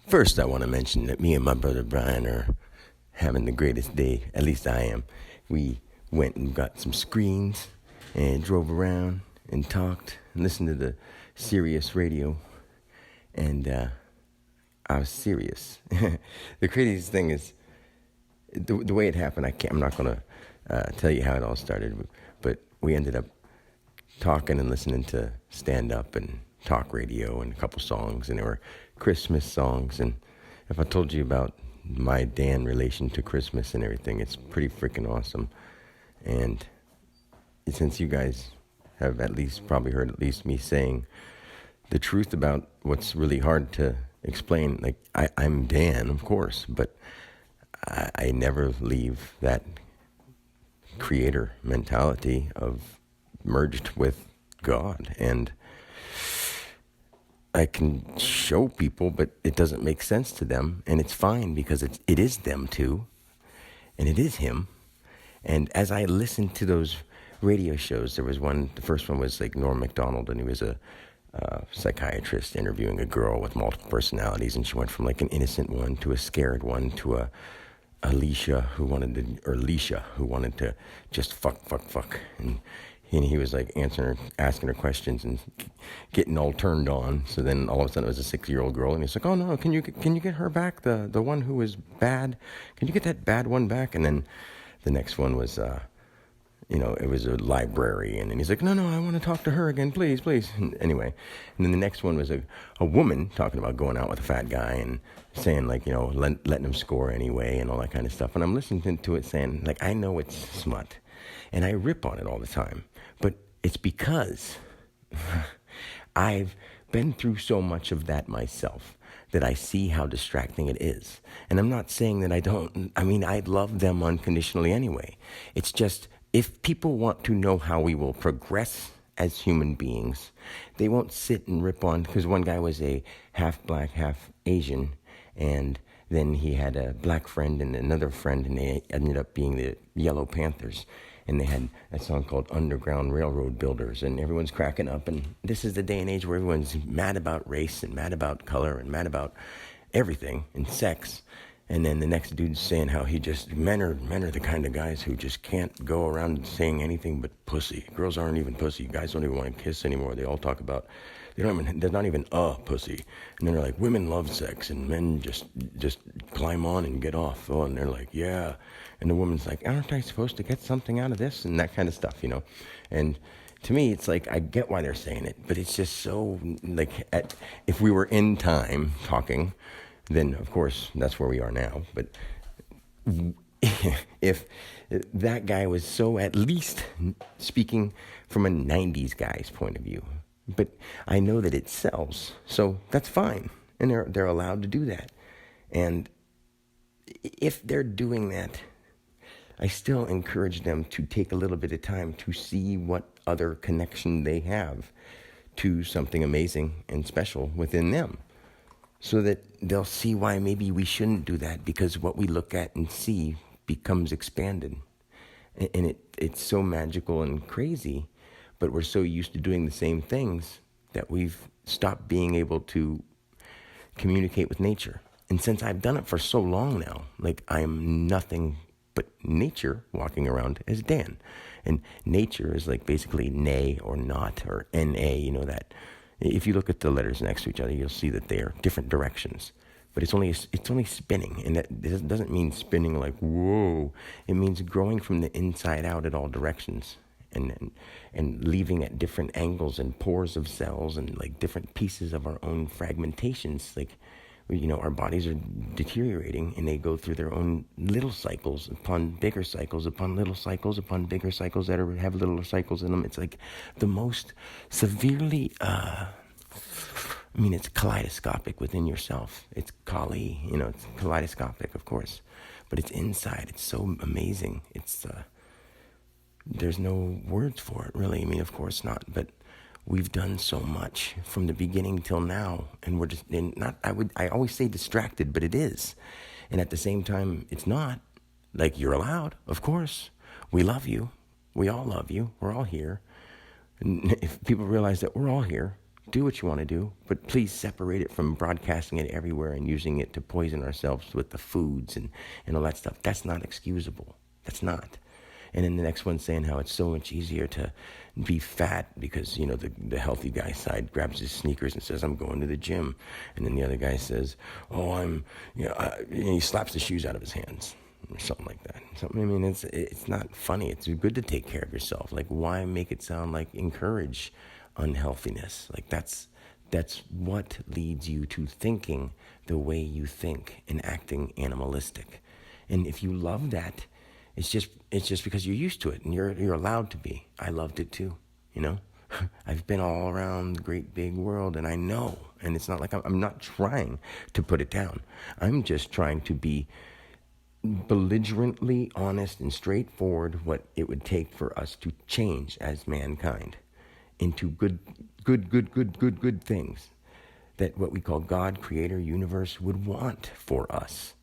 First, I want to mention that me and my brother Brian are having the greatest day. At least I am. We went and got some screens and drove around and talked and listened to the Sirius radio. And I was serious. The craziest thing is the way it happened. I'm not going to tell you how it all started, but we ended up talking and listening to stand up and talk radio and a couple songs, and they were Christmas songs. And if I told you about my Dan relation to Christmas and everything, it's pretty freaking awesome. And since you guys have at least probably heard at least me saying the truth about what's really hard to explain, like I'm Dan, of course, but I never leave that creator mentality of merged with God. And I can show people, but it doesn't make sense to them, and it's fine because it is them too, and it is him. And as I listened to those radio shows, there was one. The first one was like Norm Macdonald, and he was a psychiatrist interviewing a girl with multiple personalities, and she went from like an innocent one to a scared one to a Leisha who wanted to just fuck, and he was like asking her questions and getting all turned on. So then all of a sudden it was a 6-year-old girl, and he's like, "Oh no, can you get her back? The one who was bad? Can you get that bad one back?" And then the next one was, it was a librarian, and he's like, "No, I want to talk to her again, please." And anyway, and then the next one was a woman talking about going out with a fat guy and saying like, letting him score anyway and all that kind of stuff. And I'm listening to it saying like, I know it's smut, and I rip on it all the time. But it's because I've been through so much of that myself that I see how distracting it is. And I'm not saying that I love them unconditionally anyway. It's just, if people want to know how we will progress as human beings, they won't sit and rip on, because one guy was a half black, half Asian, and then he had a black friend and another friend, and they ended up being the Yellow Panthers. And they had a song called Underground Railroad Builders, and everyone's cracking up. And this is the day and age where everyone's mad about race and mad about color and mad about everything and sex. And then the next dude's saying how men are the kind of guys who just can't go around saying anything but pussy. Girls aren't even pussy. Guys don't even want to kiss anymore. They all talk about, there's not even a pussy. And then they're like, women love sex and men just climb on and get off. Oh, and they're like, yeah. And the woman's like, aren't I supposed to get something out of this? And that kind of stuff, And to me, it's like, I get why they're saying it, but it's just so, like, if we were in time talking, then of course that's where we are now. But if that guy was so at least speaking from a 90s guy's point of view, but I know that it sells, so that's fine. And they're allowed to do that. And if they're doing that, I still encourage them to take a little bit of time to see what other connection they have to something amazing and special within them, so that they'll see why maybe we shouldn't do that, because what we look at and see becomes expanded. And it's so magical and crazy, but we're so used to doing the same things that we've stopped being able to communicate with nature. And since I've done it for so long now, like, I am nothing but nature walking around as Dan. And nature is like basically nay or not, or NA, that. If you look at the letters next to each other, you'll see that they are different directions. But it's only spinning, and that doesn't mean spinning like whoa. It means growing from the inside out at all directions, and leaving at different angles and pores of cells and like different pieces of our own fragmentations. Like, our bodies are deteriorating, and they go through their own little cycles upon bigger cycles upon little cycles upon bigger cycles that have little cycles in them. It's like the most severely, it's kaleidoscopic within yourself. It's it's kaleidoscopic, of course, but it's inside. It's so amazing. There's no words for it, really. Of course not, but we've done so much from the beginning till now, and we're just I always say distracted, but it is. And at the same time, it's not. Like, you're allowed, of course. We love you. We all love you. We're all here. And if people realize that we're all here, Do what you want to do, but please separate it from broadcasting it everywhere and using it to poison ourselves with the foods and all that stuff. That's not excusable. That's not. And then the next one saying how it's so much easier to be fat because, the healthy guy side grabs his sneakers and says, I'm going to the gym. And then the other guy says, oh, he slaps the shoes out of his hands or something like that. It's not funny. It's good to take care of yourself. Like, why make it sound like encourage unhealthiness? Like, that's what leads you to thinking the way you think and acting animalistic. And if you love that, it's just because you're used to it and you're allowed to be. I loved it too, I've been all around the great big world and I know. And it's not like I'm not trying to put it down. I'm just trying to be belligerently honest and straightforward what it would take for us to change as mankind into good things that what we call God, Creator, Universe would want for us.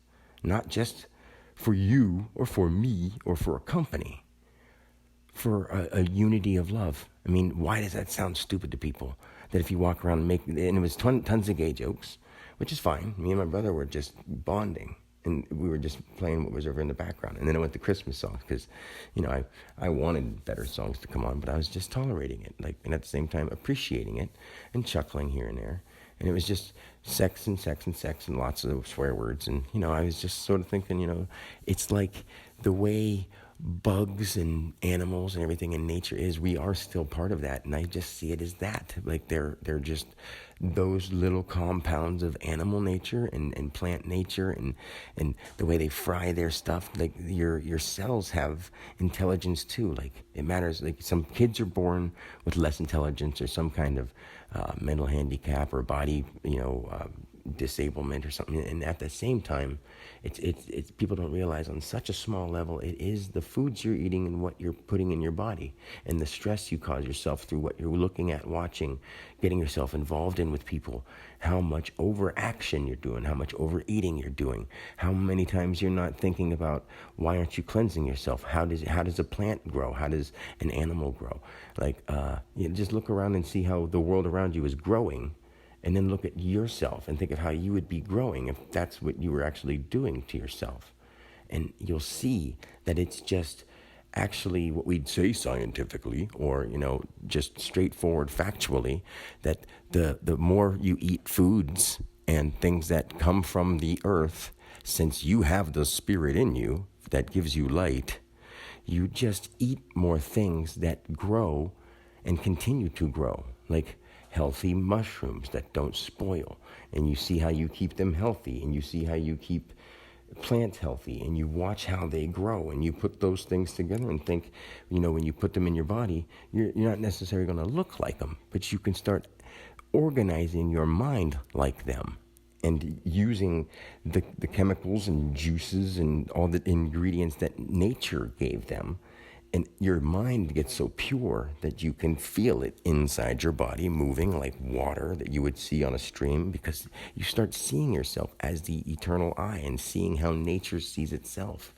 Not just for you or for me or for a company, for a unity of love. Why does that sound stupid to people? That if you walk around and it was tons of gay jokes, which is fine. Me and my brother were just bonding. And we were just playing what was over in the background. And then I went to Christmas songs because, I wanted better songs to come on, but I was just tolerating it, and at the same time appreciating it and chuckling here and there. And it was just sex and lots of swear words. And, I was just sort of thinking, it's like the way bugs and animals and everything in nature is, we are still part of that. And I just see it as that. Like they're just those little compounds of animal nature and plant nature and the way they fry their stuff. Like your cells have intelligence too. Like it matters. Like some kids are born with less intelligence or some kind of mental handicap or body, disablement or something. And at the same time, it's people don't realize on such a small level, it is the foods you're eating and what you're putting in your body and the stress you cause yourself through what you're looking at, watching, getting yourself involved in with people, how much overaction you're doing, how much overeating you're doing, how many times you're not thinking about why aren't you cleansing yourself? How does a plant grow? How does an animal grow? Like, just look around and see how the world around you is growing. And then look at yourself and think of how you would be growing if that's what you were actually doing to yourself. And you'll see that it's just actually what we'd say scientifically or, just straightforward factually, that the more you eat foods and things that come from the earth, since you have the spirit in you that gives you light, you just eat more things that grow and continue to grow. Like healthy mushrooms that don't spoil, and you see how you keep them healthy, and you see how you keep plants healthy, and you watch how they grow, and you put those things together and think, when you put them in your body, you're not necessarily going to look like them, but you can start organizing your mind like them and using the chemicals and juices and all the ingredients that nature gave them. And your mind gets so pure that you can feel it inside your body moving like water that you would see on a stream, because you start seeing yourself as the eternal I and seeing how nature sees itself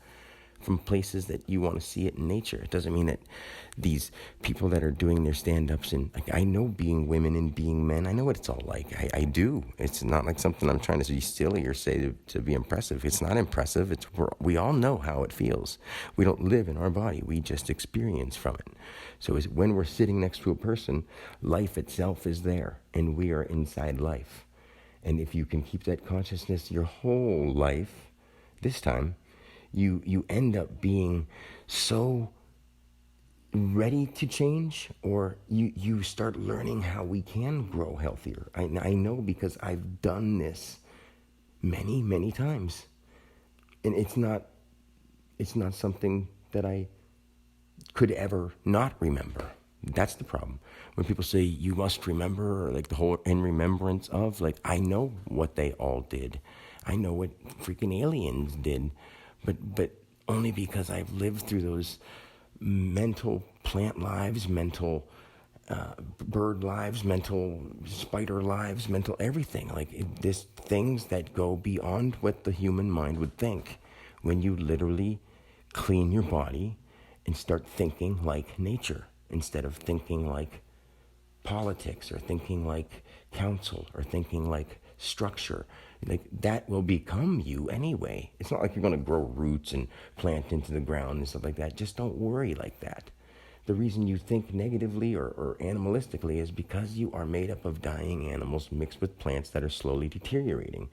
from places that you want to see it in nature. It doesn't mean that these people that are doing their stand-ups, and like, I know being women and being men, I know what it's all like. I do. It's not like something I'm trying to be silly or say to be impressive. It's not impressive. We all know how it feels. We don't live in our body. We just experience from it. So when we're sitting next to a person, life itself is there, and we are inside life. And if you can keep that consciousness your whole life, this time, you end up being so ready to change, or you start learning how we can grow healthier. I know because I've done this many, many times. And it's not something that I could ever not remember. That's the problem. When people say you must remember, or like the whole in remembrance of, like, I know what they all did. I know what freaking aliens did. But only because I've lived through those mental plant lives, mental bird lives, mental spider lives, mental everything. Like this things that go beyond what the human mind would think. When you literally clean your body and start thinking like nature instead of thinking like politics or thinking like counsel or thinking like structure. Like that will become you anyway. It's not like you're going to grow roots and plant into the ground and stuff like that. Just don't worry like that. The reason you think negatively or animalistically is because you are made up of dying animals mixed with plants that are slowly deteriorating.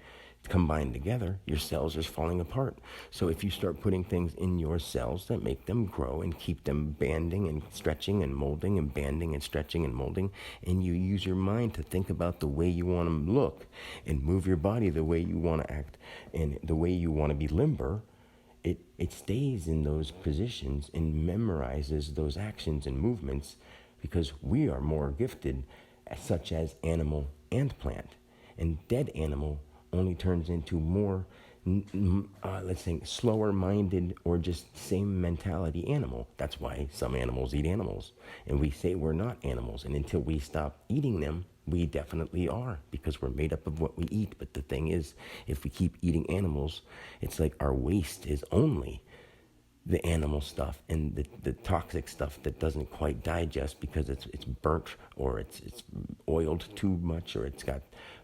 Combined together, your cells are falling apart. So if you start putting things in your cells that make them grow and keep them banding and stretching and molding and banding and stretching and molding, and you use your mind to think about the way you want to look and move your body the way you want to act and the way you want to be limber, it stays in those positions and memorizes those actions and movements, because we are more gifted, such as animal and plant. And dead animal only turns into more, let's say, slower-minded or just same mentality animal. That's why some animals eat animals. And we say we're not animals. And until we stop eating them, we definitely are, because we're made up of what we eat. But the thing is, if we keep eating animals, it's like our waste is only the animal stuff and the toxic stuff that doesn't quite digest because it's burnt or it's oiled too much or it's got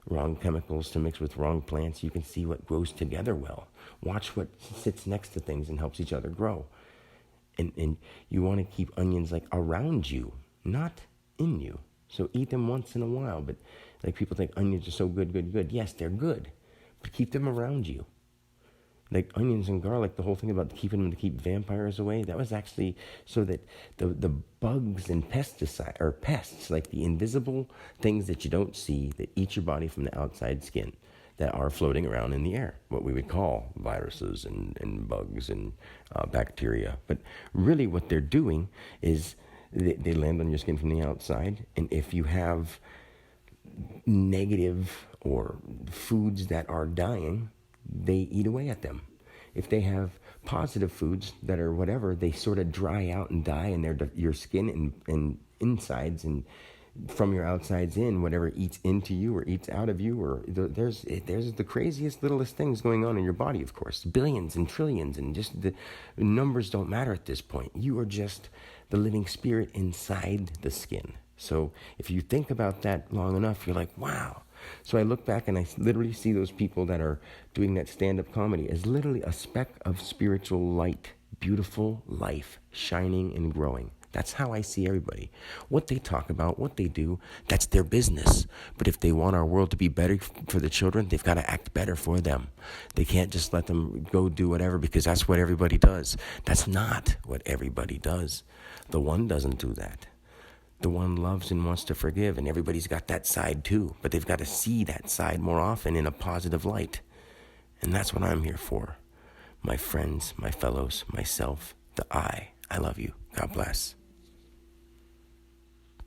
wrong chemicals to mix with wrong plants. You can see what grows together well. Watch what sits next to things and helps each other grow. And you want to keep onions like around you, not in you. So eat them once in a while. But like people think onions are so good. Yes, they're good, but keep them around you. Like onions and garlic, the whole thing about keeping them to keep vampires away, that was actually so that the bugs and pests, like the invisible things that you don't see that eat your body from the outside skin, that are floating around in the air, what we would call viruses and bugs and bacteria. But really what they're doing is they land on your skin from the outside, and if you have negative or foods that are dying, they eat away at them. If they have positive foods that are whatever, they sort of dry out and die, and your skin and insides and from your outsides in, whatever eats into you or eats out of you, or there's the craziest, littlest things going on in your body, of course, billions and trillions, and just the numbers don't matter at this point. You are just the living spirit inside the skin. So if you think about that long enough, you're like, wow. So I look back and I literally see those people that are doing that stand-up comedy as literally a speck of spiritual light, beautiful life, shining and growing. That's how I see everybody. What they talk about, what they do, that's their business. But if they want our world to be better for the children, they've got to act better for them. They can't just let them go do whatever because that's what everybody does. That's not what everybody does. The one doesn't do that. The one loves and wants to forgive, and everybody's got that side too. But they've got to see that side more often in a positive light. And that's what I'm here for. My friends, my fellows, myself, the I love you. God bless.